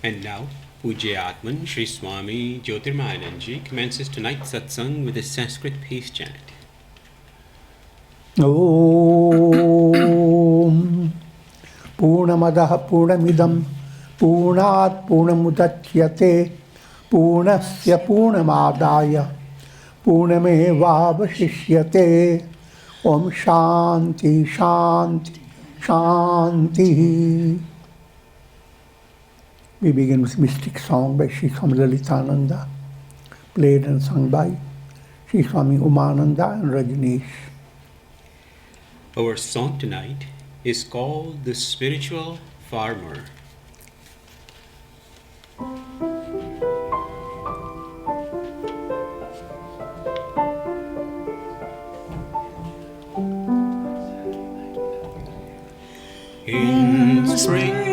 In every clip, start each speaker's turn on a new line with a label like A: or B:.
A: And now, Pujya Atman Sri Swami Jyotirmayananda commences tonight's satsang with a Sanskrit peace chant.
B: Om Purnamadaha Purnamidam Purnat Purnamudachyate Purnasya Purnamadaya Purnamevavashishyate. Om Shanti Shanti Shanti. We begin with mystic song by Sri Swami Lalitananda, played and sung by Sri Swami Umananda and Rajneesh.
A: Our song tonight is called The Spiritual Farmer. In spring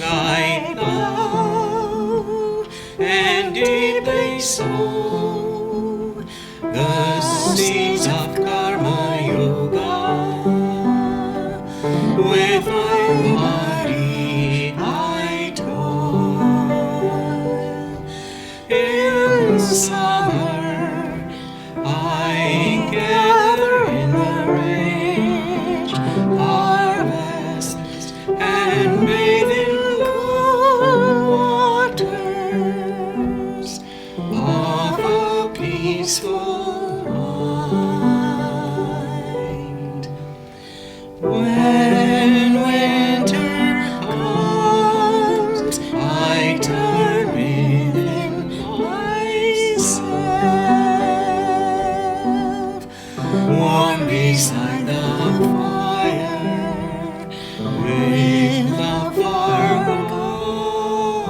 A: I plow and deeply sow the seeds of karma yoga. With my body I toil. In summer I gather in the rich harvest and bathe in cool waters of a peaceful mind. When winter comes, I turn within myself, warm beside the fire, with love for God,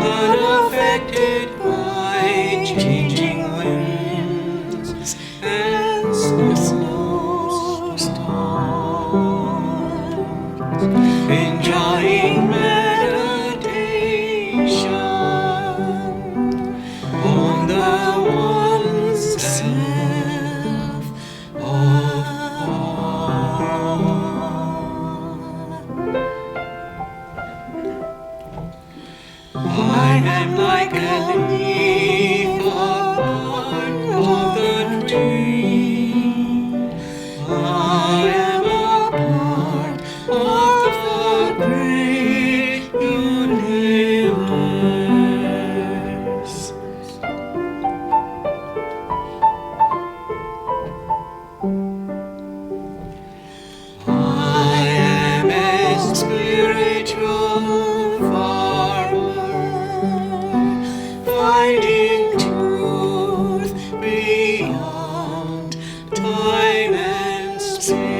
A: unaffected by changing winds and snowstorms, enjoying meditation on the one self of all. I am like a leaf upon of the tree. I am a part of the great universe. I am a spiritual farmer, finding truth beyond time and space.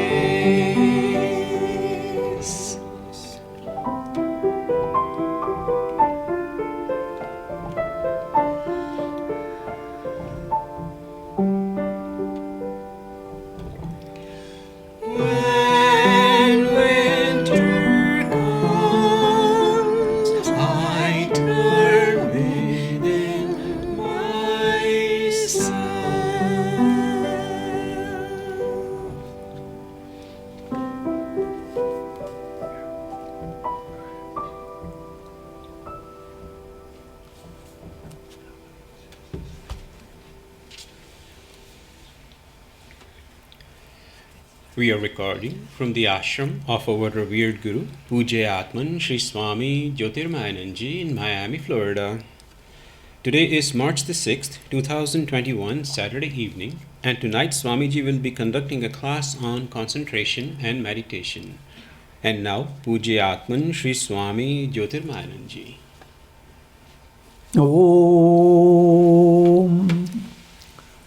A: When winter comes, I turn within We are recording from the ashram of our revered Guru, Pujya Atman Sri Swami Jyotirmayananda in Miami, Florida. Today is March the 6th, 2021, Saturday evening, and tonight Swamiji will be conducting a class on concentration and meditation. And now, Pujya Atman Sri Swami Jyotirmayananda.
B: Om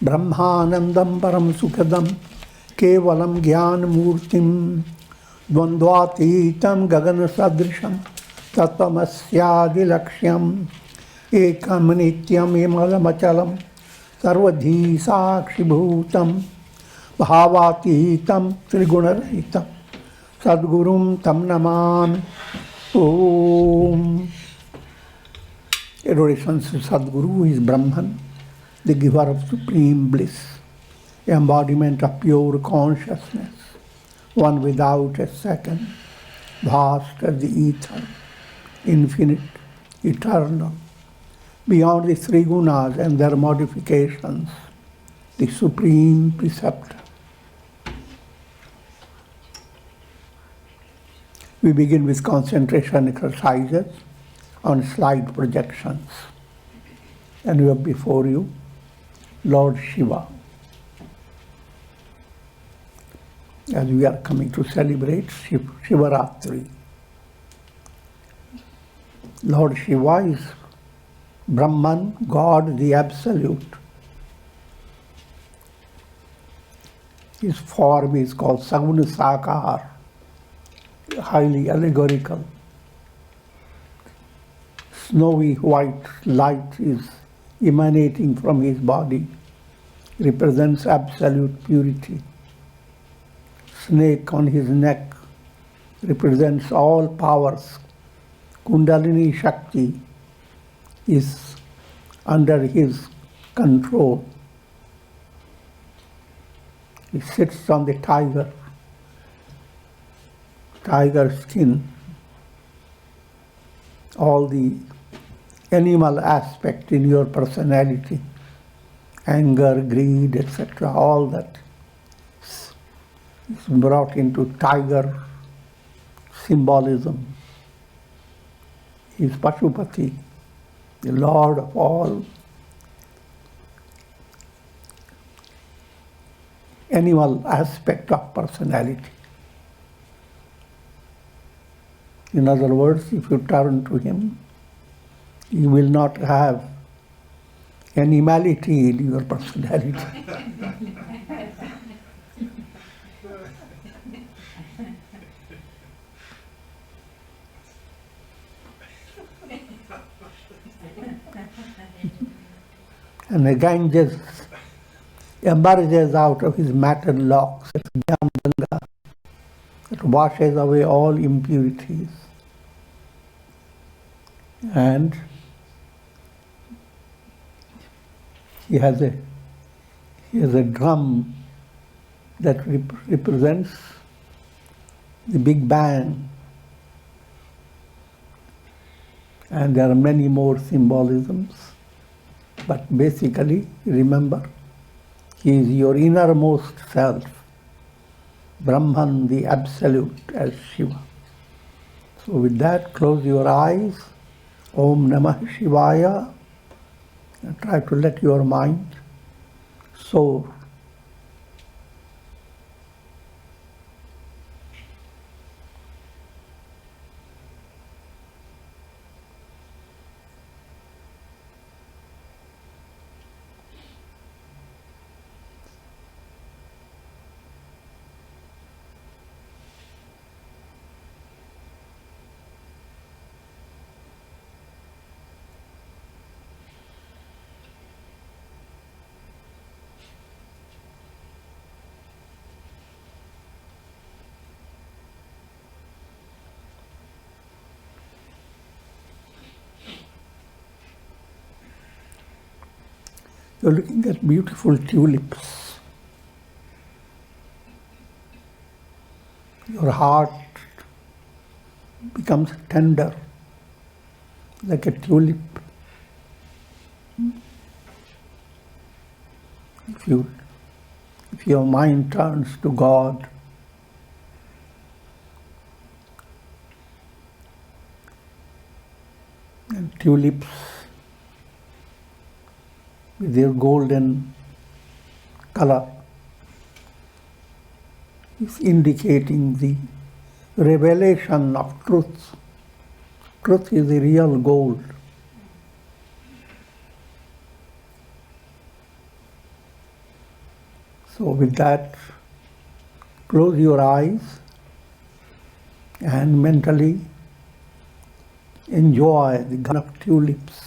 B: Brahmanandam Param Sukhadam Kevalam Gyan Murtim Dvandvatitam Gagana Sadrisham Tattvamasyadi Lakshyam Ekam Nityam Emalamachalam Sarvadhi Sakshi Bhutam Bhavatitam Trigunarahitam Sadgurum Tam Naman. Om. Adoration to Sadguru is Brahman, the giver of supreme bliss, embodiment of pure consciousness, one without a second, vast as the ether, infinite, eternal, beyond the three gunas and their modifications, the supreme preceptor. We begin with concentration exercises on slide projections. And you have before you Lord Shiva. As we are coming to celebrate Shivaratri. Lord Shiva is Brahman, God the Absolute. His form is called Saguna Sakar, highly allegorical. Snowy white light is emanating from his body, represents absolute purity. Snake on his neck represents all powers. Kundalini Shakti is under his control. He sits on the tiger skin. All the animal aspect in your personality, anger, greed, etc., all that is brought into tiger symbolism. He is Pashupati, the Lord of all animal aspect of personality. In other words, if you turn to him, you will not have animality in your personality. And the Ganges emerges out of his matted locks, Ganga, that washes away all impurities. And he has a drum that represents the Big Bang. And there are many more symbolisms. But basically, remember, he is your innermost self, Brahman, the Absolute, as Shiva. So with that, close your eyes. Om Namah Shivaya. And try to let your mind soar. You're looking at beautiful tulips. Your heart becomes tender, like a tulip. If your mind turns to God, and tulips with their golden color is indicating the revelation of truth. Truth is the real gold. So with that, close your eyes and mentally enjoy the garden of tulips.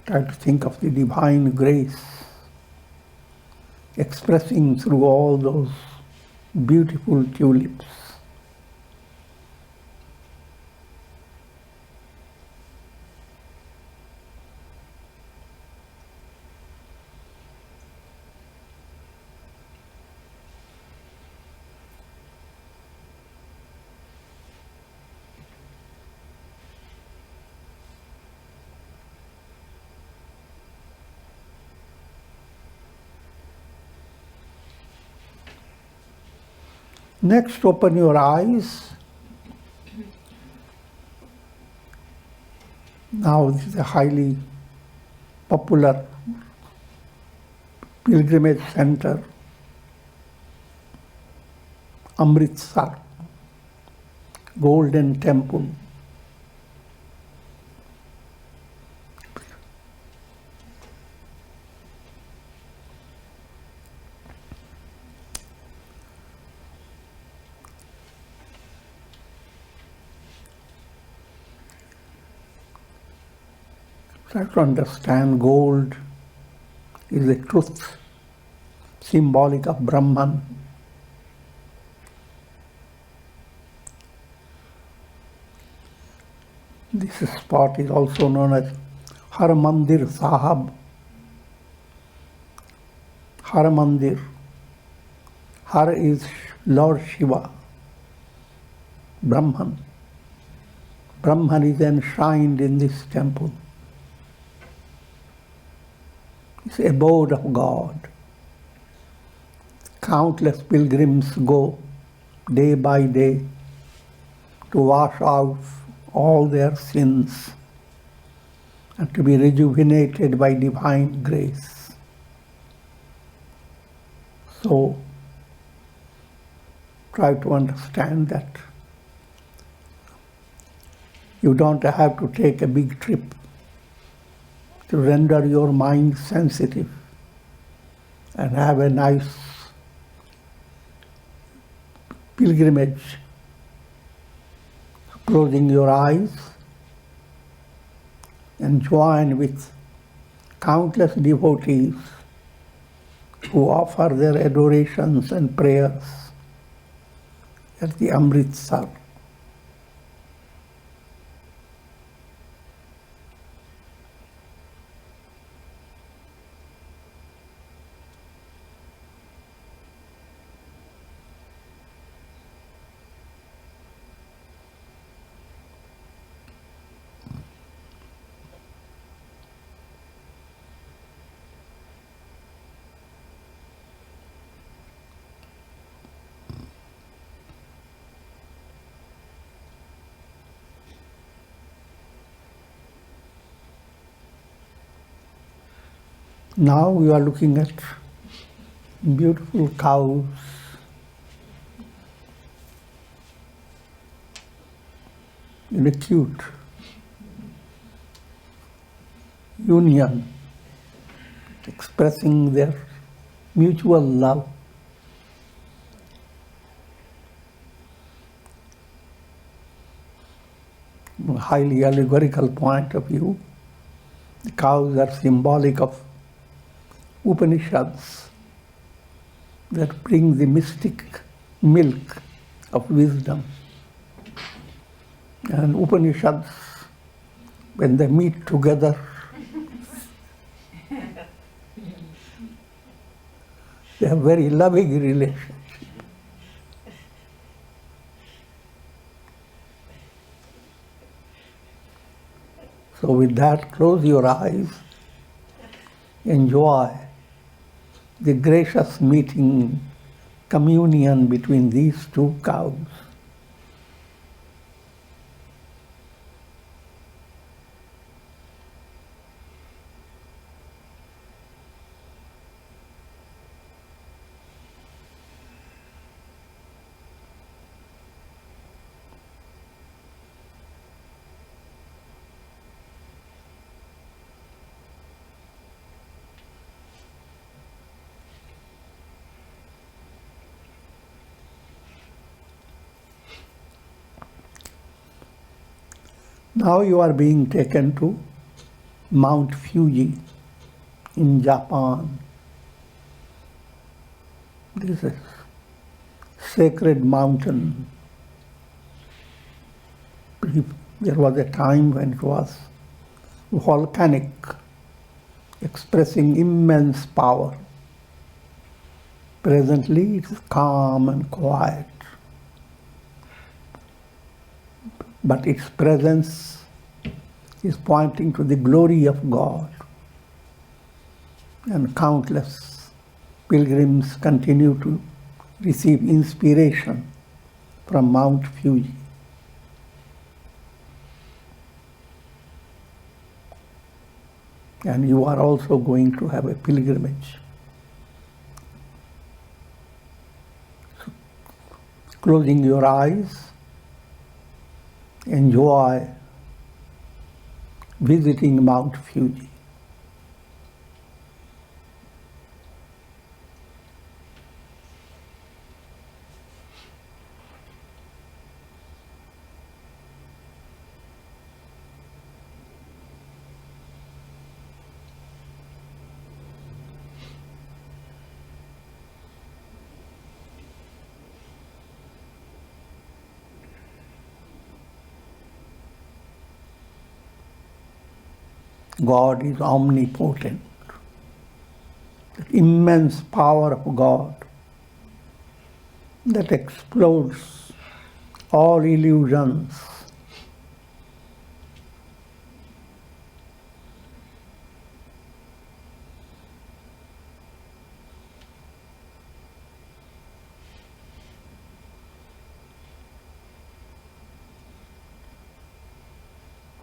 B: Try to think of the divine grace expressing through all those beautiful tulips. Next, open your eyes. Now this is a highly popular pilgrimage center, Amritsar, Golden Temple. Try to understand gold is the truth, symbolic of Brahman. This spot is also known as Har Mandir Sahab. Har Mandir. Har is Lord Shiva, Brahman. Brahman is enshrined in this temple. It's abode of God. Countless pilgrims go day by day to wash out all their sins and to be rejuvenated by divine grace. So, try to understand that you don't have to take a big trip to render your mind sensitive and have a nice pilgrimage. Closing your eyes and join with countless devotees who offer their adorations and prayers at the Amritsar. Now we are looking at beautiful cows in a cute union, expressing their mutual love. From a highly allegorical point of view, the cows are symbolic of Upanishads that bring the mystic milk of wisdom. And Upanishads, when they meet together, they have very loving relationship. So with that, close your eyes, enjoy the gracious meeting, communion between these two cows. Now you are being taken to Mount Fuji in Japan. This is a sacred mountain. There was a time when it was volcanic, expressing immense power. Presently it is calm and quiet. But its presence is pointing to the glory of God. And countless pilgrims continue to receive inspiration from Mount Fuji. And you are also going to have a pilgrimage. So, closing your eyes, enjoy visiting Mount Fuji. God is omnipotent. The immense power of God that explodes all illusions.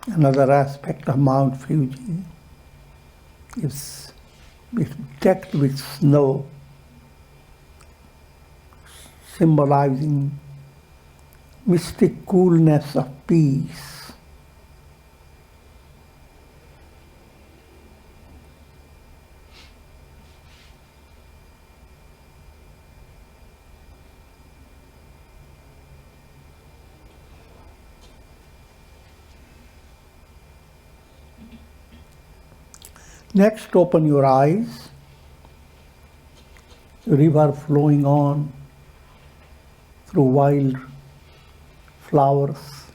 B: Another aspect of Mount Fuji is decked with snow, symbolizing mystic coolness of peace. Next, open your eyes. The river flowing on through wild flowers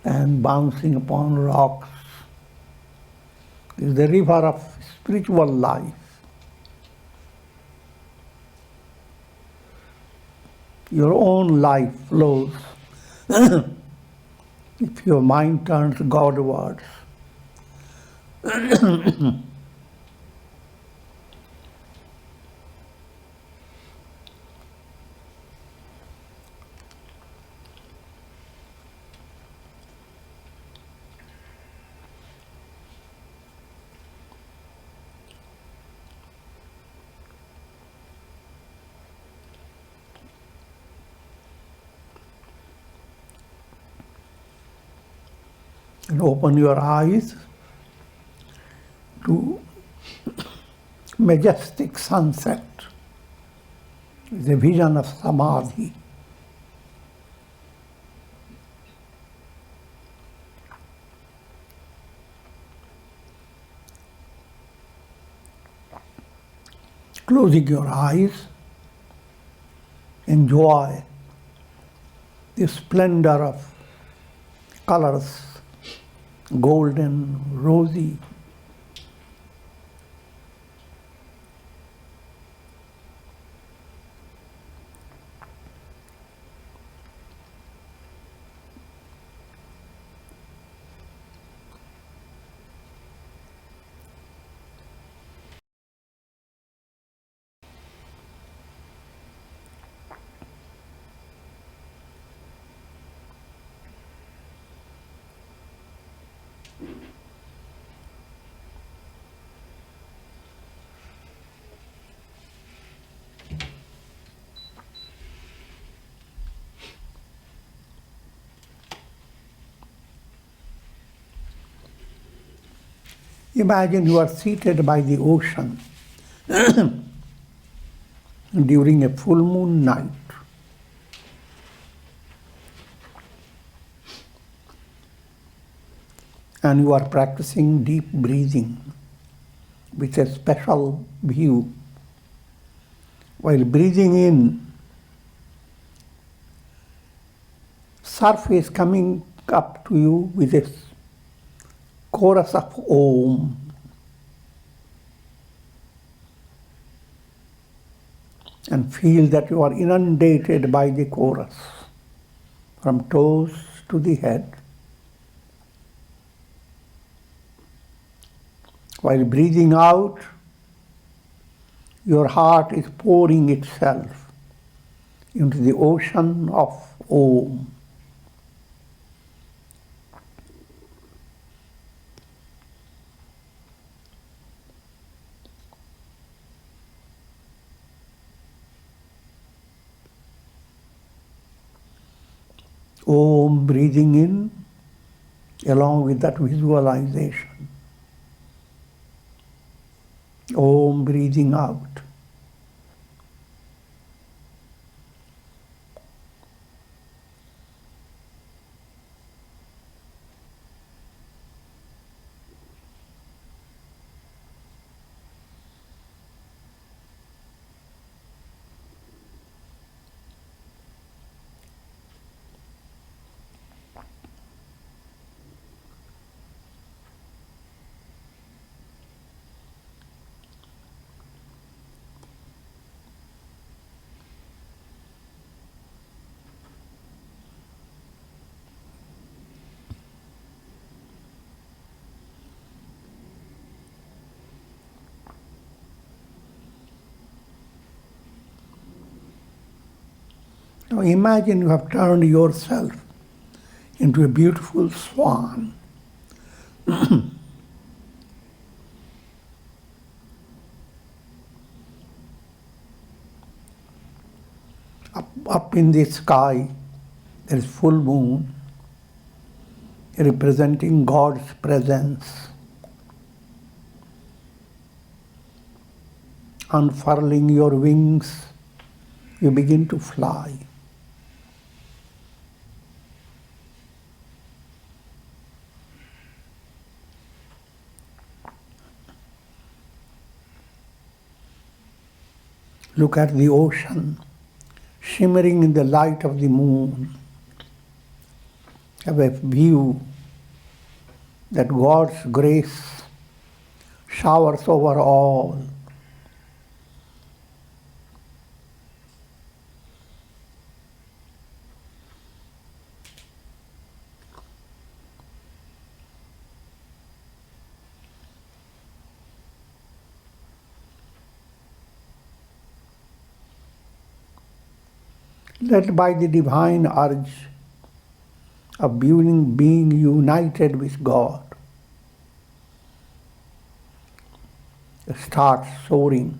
B: and bouncing upon rocks is the river of spiritual life. Your own life flows if your mind turns Godwards. And open your eyes to majestic sunset, the vision of Samadhi. Closing your eyes, enjoy the splendor of colors, golden, rosy, imagine you are seated by the ocean during a full moon night. And you are practicing deep breathing with a special view. While breathing in, surf is coming up to you with a chorus of Om. And feel that you are inundated by the chorus from toes to the head. While breathing out, your heart is pouring itself into the ocean of Om. Om, breathing in along with that visualization. Om, breathing out. Now imagine you have turned yourself into a beautiful swan. Up in the sky, there is full moon, representing God's presence. Unfurling your wings, you begin to fly. Look at the ocean, shimmering in the light of the moon. Have a view that God's grace showers over all. Led by the divine urge of being united with God, start soaring.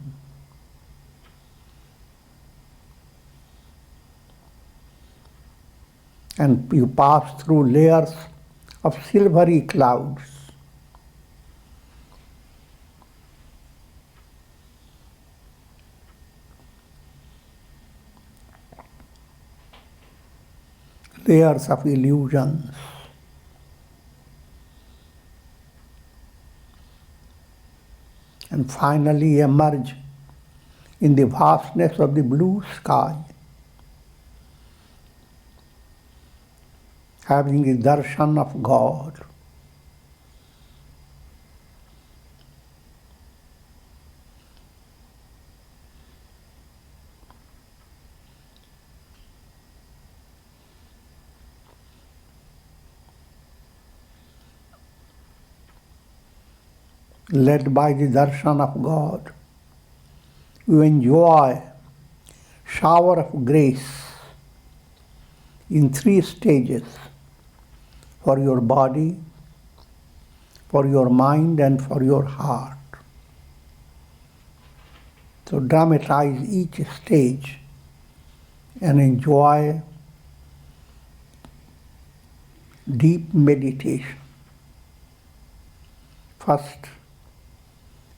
B: And you pass through layers of silvery clouds. Layers of illusions. And finally emerge in the vastness of the blue sky, having the darshan of God. Led by the darshan of God, you enjoy shower of grace in 3 stages: for your body, for your mind, and for your heart. So dramatize each stage and enjoy deep meditation. First,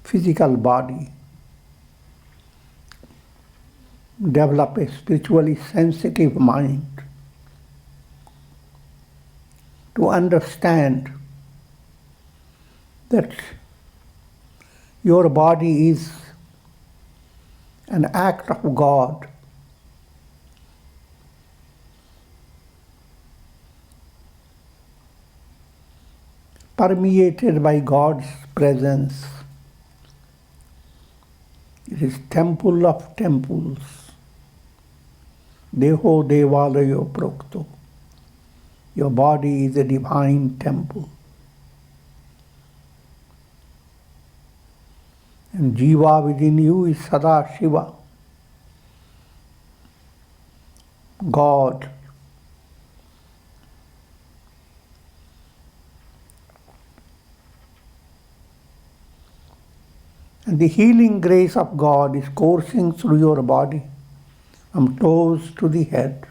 B: physical body. Develop a spiritually sensitive mind to understand that your body is an act of God. Permeated by God's presence. It is temple of temples. Deho devalayo prokto. Your body is a divine temple. And Jiva within you is Sada Shiva, God. And the healing grace of God is coursing through your body from toes to the head.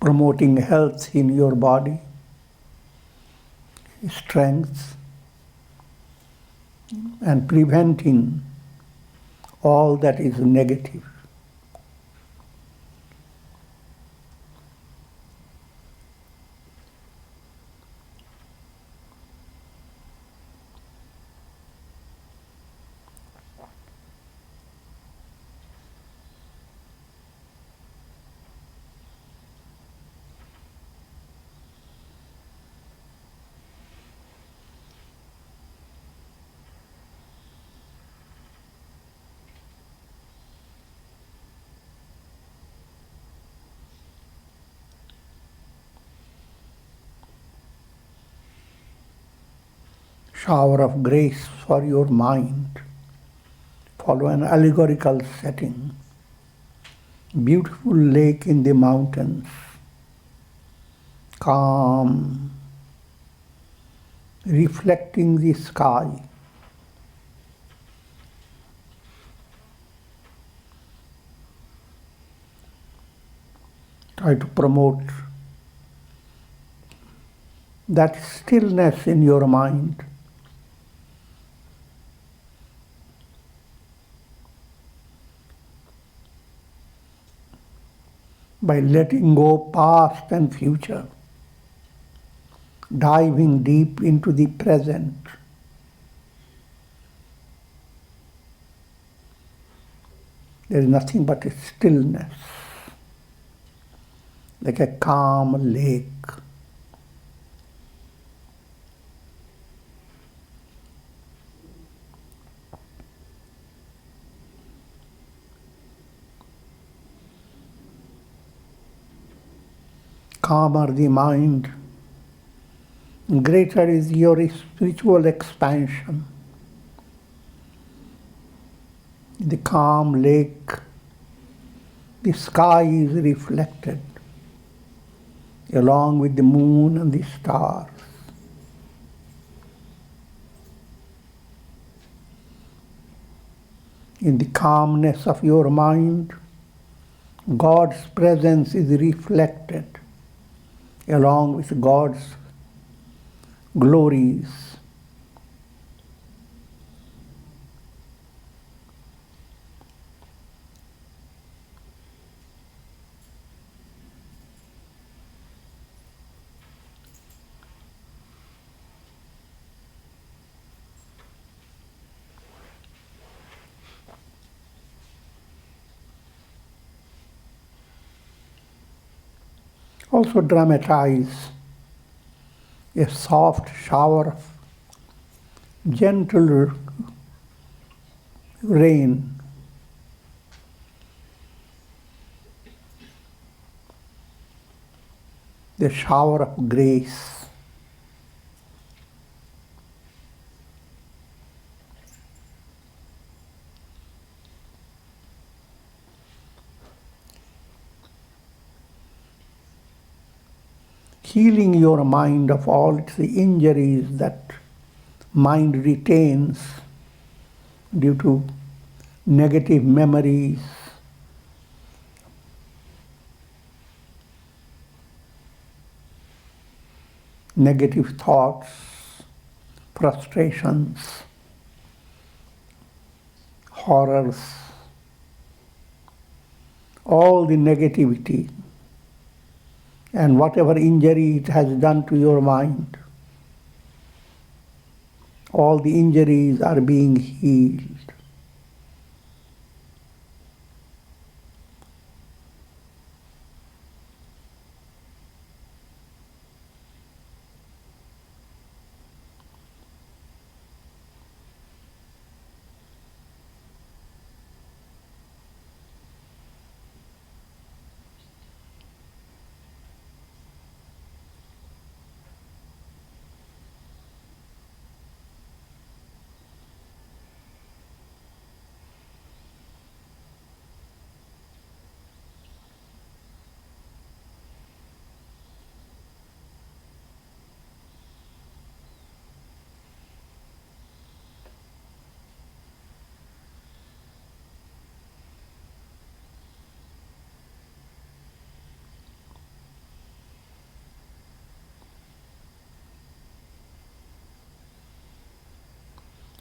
B: Promoting health in your body, strength, and preventing all that is negative. Shower of grace for your mind. Follow an allegorical setting. Beautiful lake in the mountains. Calm, reflecting the sky. Try to promote that stillness in your mind. By letting go past and future, diving deep into the present. There is nothing but a stillness, like a calm lake. Calmer the mind, greater is your spiritual expansion. In the calm lake, the sky is reflected along with the moon and the stars. In the calmness of your mind, God's presence is reflected along with God's glories. Also dramatize a soft shower of gentle rain. The shower of grace. Healing your mind of all its injuries that mind retains due to negative memories, negative thoughts, frustrations, horrors, all the negativity and whatever injury it has done to your mind. All the injuries are being healed.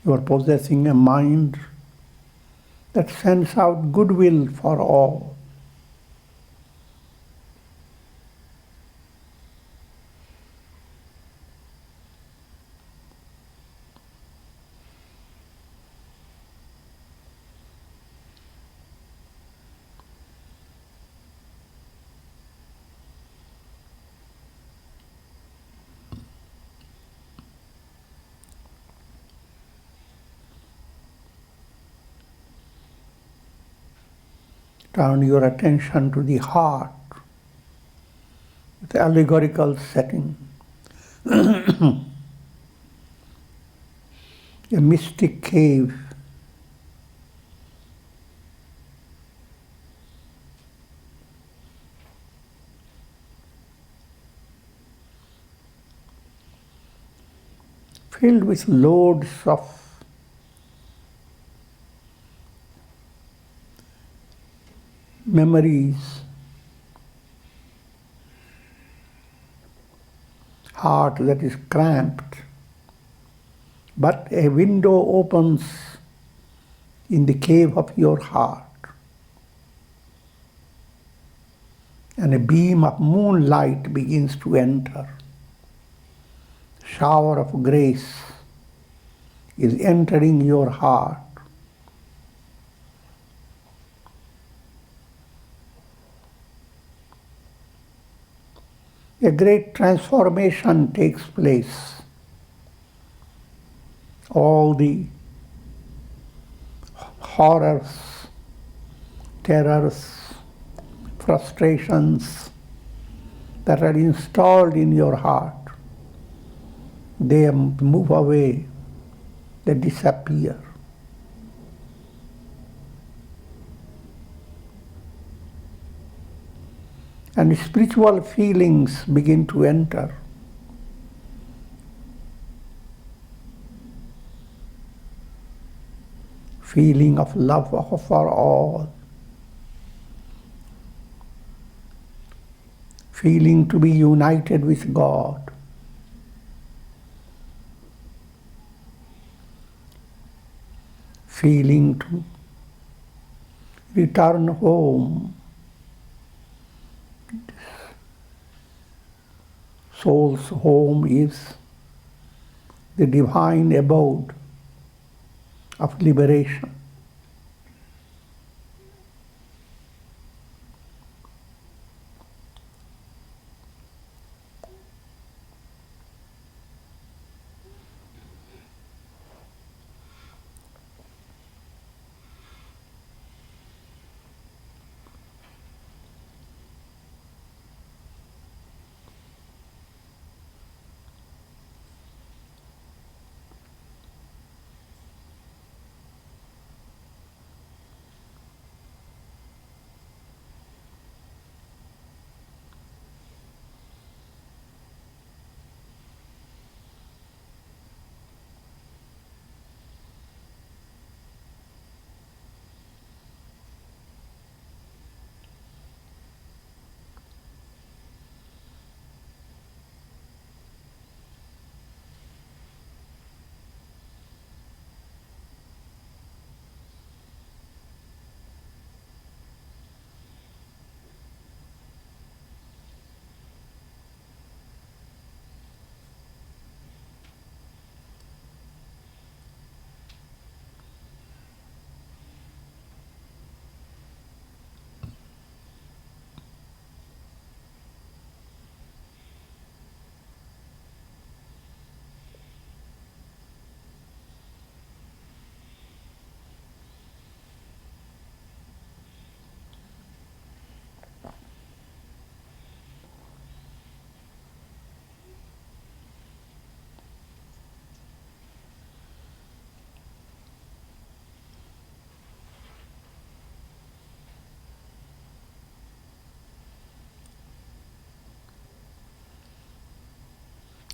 B: You are possessing a mind that sends out goodwill for all. Turn your attention to the heart, the allegorical setting. A mystic cave. Filled with loads of memories, heart that is cramped, but a window opens in the cave of your heart, and a beam of moonlight begins to enter. Shower of grace is entering your heart. A great transformation takes place. All the horrors, terrors, frustrations that are installed in your heart, they move away, they disappear. And spiritual feelings begin to enter. Feeling of love for all. Feeling to be united with God. Feeling to return home. Soul's home is the divine abode of liberation.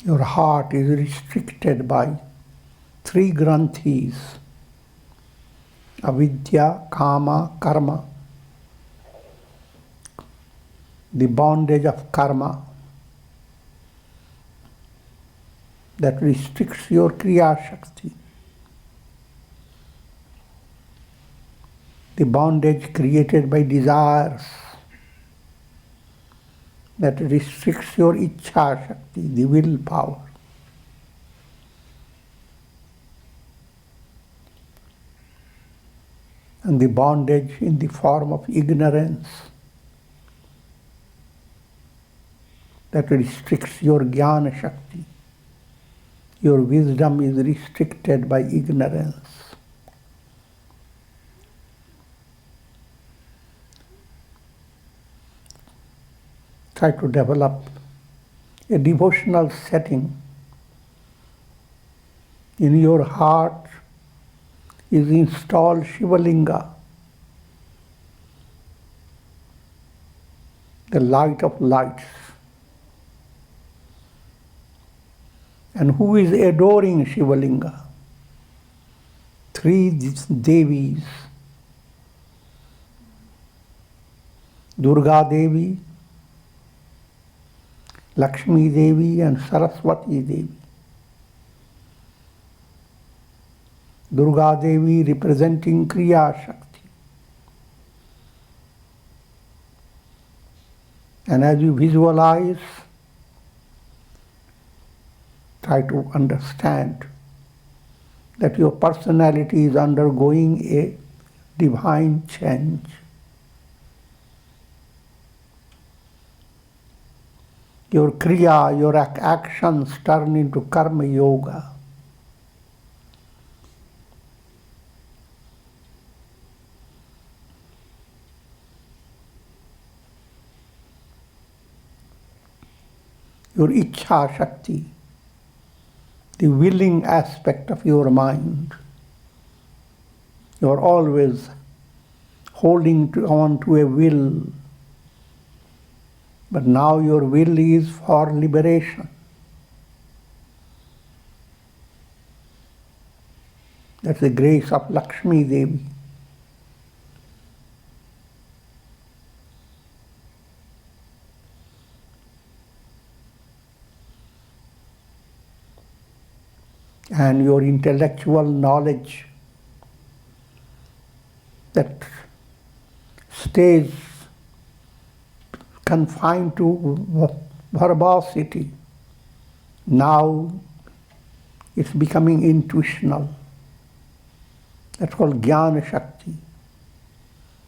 B: Your heart is restricted by three granthis: avidya, kama, karma. The bondage of karma that restricts your kriya shakti. the bondage created by desires that restricts your Ichha Shakti, the willpower. And the bondage in the form of ignorance that restricts your Jnana Shakti. Your wisdom is restricted by ignorance. Try to develop a devotional setting. In your heart is installed Shivalinga, the light of lights. And who is adoring Shivalinga? Three Devis. Durga Devi, Lakshmi Devi and Saraswati Devi. Durga Devi representing Kriya Shakti. And as you visualize, try to understand that your personality is undergoing a divine change. Your kriya, your actions turn into karma yoga. Your Ichha Shakti, the willing aspect of your mind. You are always holding on to a will, but now your will is for liberation. That's the grace of Lakshmi Devi. And your intellectual knowledge that stays confined to verbosity, now it's becoming intuitional. That's called Jnana Shakti,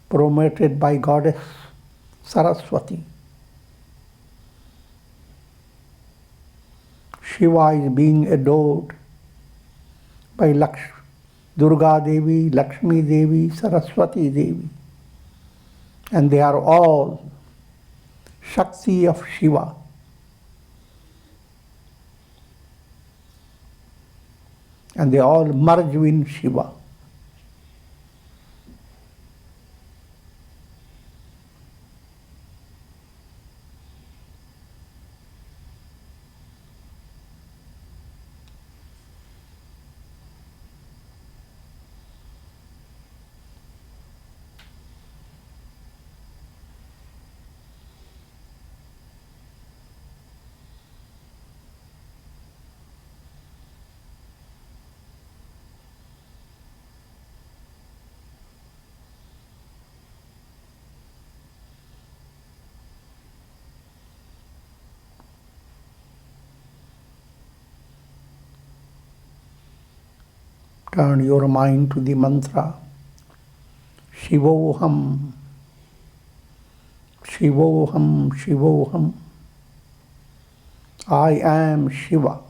B: promoted by Goddess Saraswati. Shiva is being adored by Durga Devi, Lakshmi Devi, Saraswati Devi. And they are all Shakti of Shiva. And they all merge in Shiva. Turn your mind to the mantra Shivoham, Shivoham, Shivoham. I am Shiva.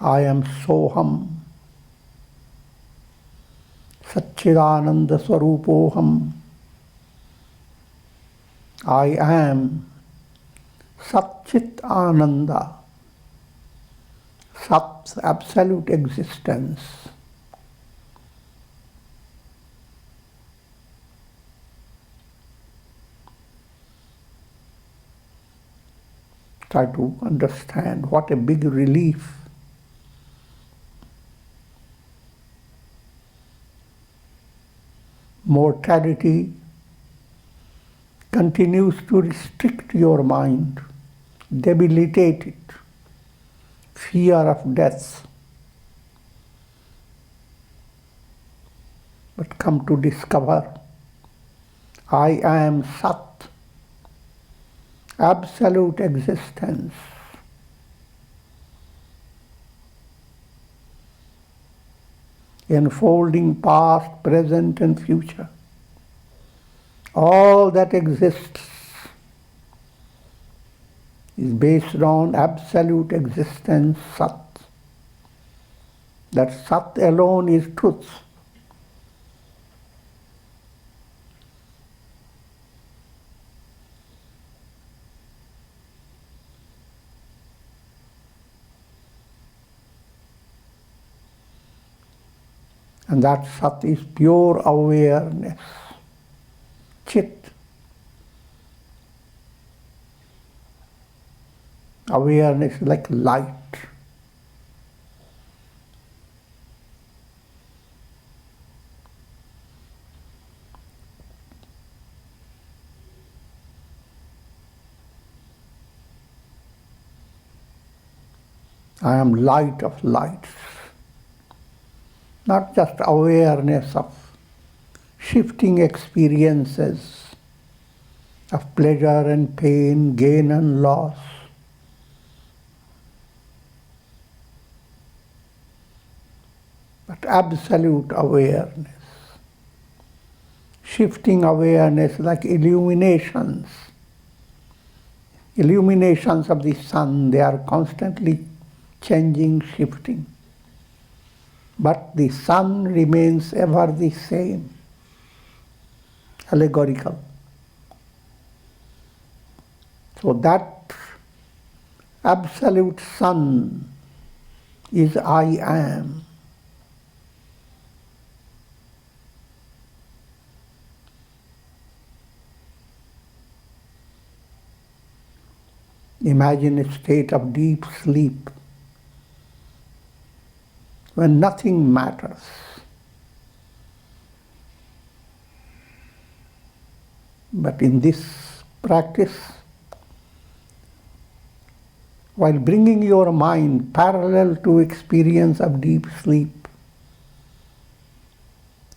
B: I am Soham, Satchidananda Swarupoham. I am Satchit Ananda, Sat's absolute existence. Try to understand what a big relief. Mortality continues to restrict your mind, debilitate it, fear of death, but come to discover I am Sat, absolute existence. Enfolding past, present and future. All that exists is based on absolute existence, Sat. That Sat alone is truth. And that Sat is pure awareness, Chit. Awareness like light. I am light of lights. Not just awareness of shifting experiences of pleasure and pain, gain and loss. But absolute awareness. Shifting awareness like illuminations. Illuminations of the sun, they are constantly changing, shifting. But the sun remains ever the same, allegorical. So that absolute sun is I am. Imagine a state of deep sleep when nothing matters. But in this practice, while bringing your mind parallel to experience of deep sleep,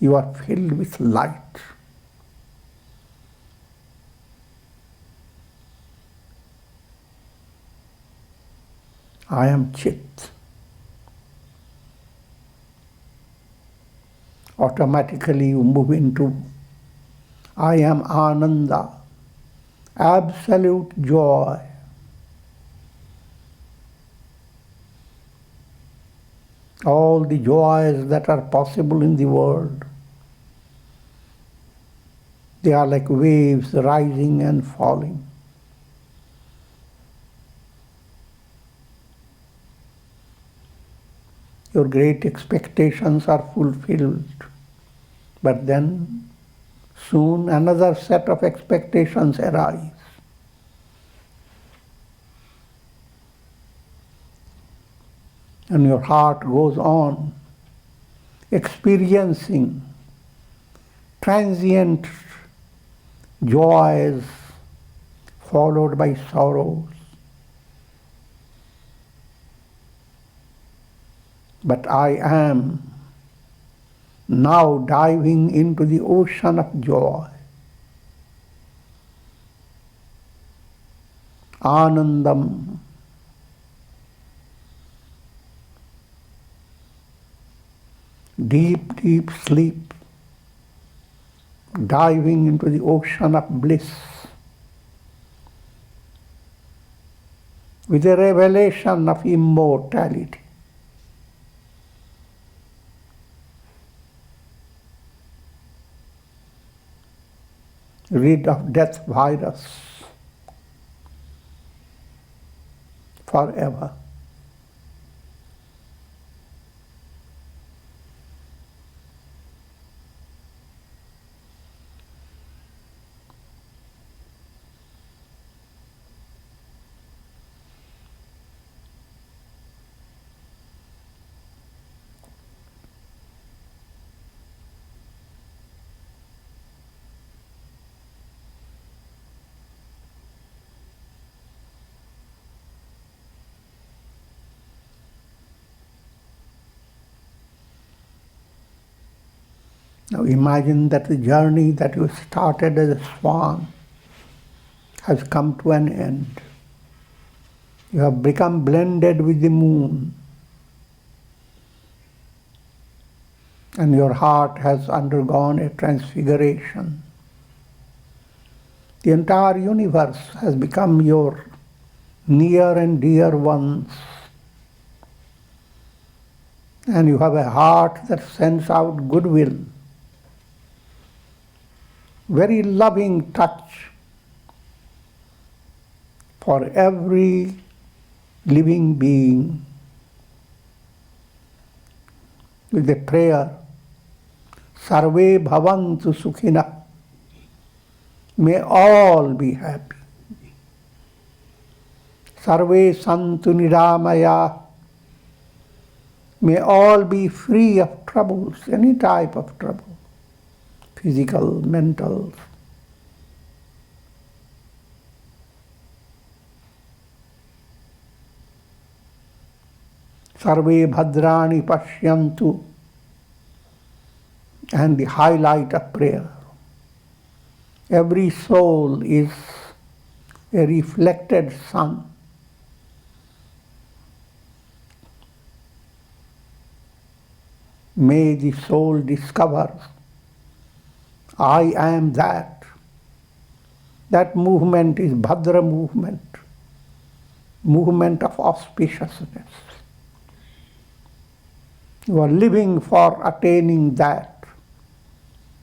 B: you are filled with light. I am Chit. Automatically you move into I am Ananda, absolute joy. All the joys that are possible in the world, they are like waves rising and falling. Your great expectations are fulfilled, but then soon another set of expectations arise. And your heart goes on experiencing transient joys followed by sorrows. But I am now diving into the ocean of joy. Anandam. Deep, deep sleep. Diving into the ocean of bliss. With a revelation of immortality. Rid of death virus forever. Now imagine that the journey that you started as a swan has come to an end. You have become blended with the moon, and your heart has undergone a transfiguration. The entire universe has become your near and dear ones, and you have a heart that sends out goodwill, very loving touch for every living being, with a prayer, Sarve bhavantu sukhina, may all be happy. Sarve santu niramaya, may all be free of troubles, any type of trouble, physical, mental. Sarve bhadrani pashyantu, and the highlight of prayer. Every soul is a reflected sun. May the soul discover, I am that. That movement is Bhadra movement, movement of auspiciousness. You are living for attaining that.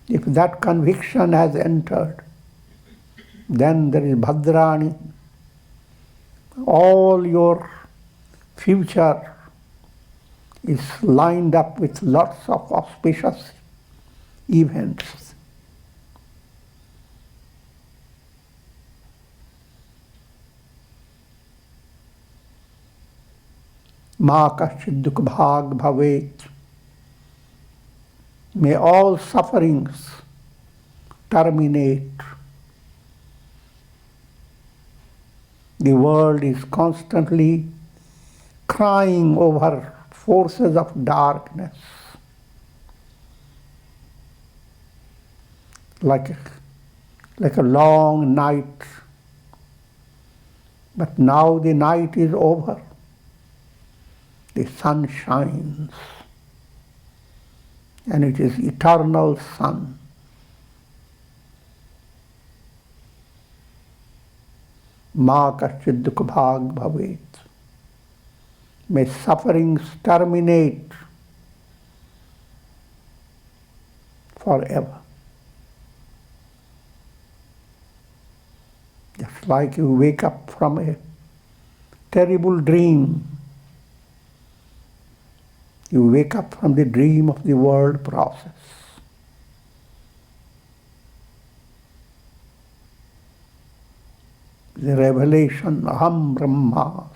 B: If that conviction has entered, then there is Bhadrani. All your future is lined up with lots of auspicious events. Ma kaschid dukh bhag bhavet. May all sufferings terminate. The world is constantly crying over forces of darkness, like a long night. But now the night is over. The sun shines, and it is eternal sun. Ma kaschid dukh bhag bhavet. May sufferings terminate forever. Just like you wake up from a terrible dream, you wake up from the dream of the world process. The revelation, Aham Brahma.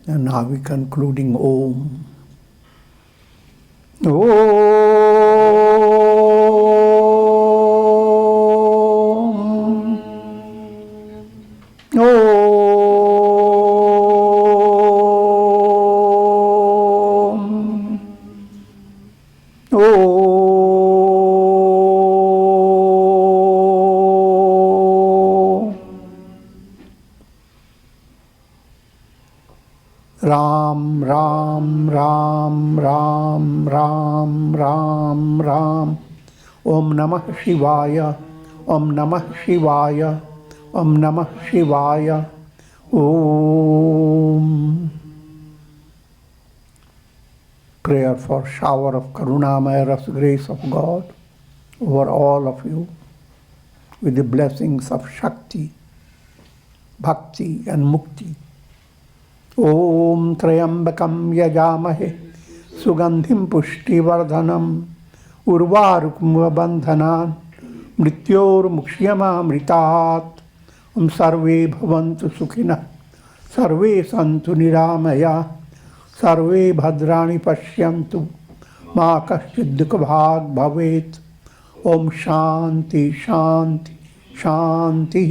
B: And now we're concluding Om. Om. Om. Om. Ram, Ram, Ram, Ram, Ram, Ram, Ram. Om Namah Shivaya, Om Namah Shivaya, Om Namah Shivaya. Om. Prayer for shower of Karunamaya Ras grace of God over all of you, with the blessings of Shakti, Bhakti and Mukti. Om Trayambakam Yajamahe Sugandhim Pushti Vardhanam Urvarukma Bandhanan Mrityor Mukshiyama Mritat. Om Sarve Bhavantu Sukhina सर्वे सन्तु निरामया सर्वे भद्राणि पश्यन्तु मा कश्चित् दुःखभाग् भवेत् ओम शांति शांति शांति।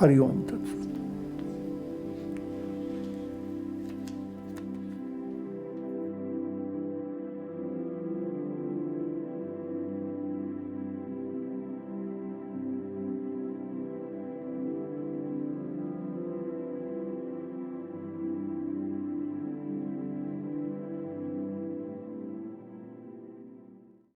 B: हरि ओम तत्सत्।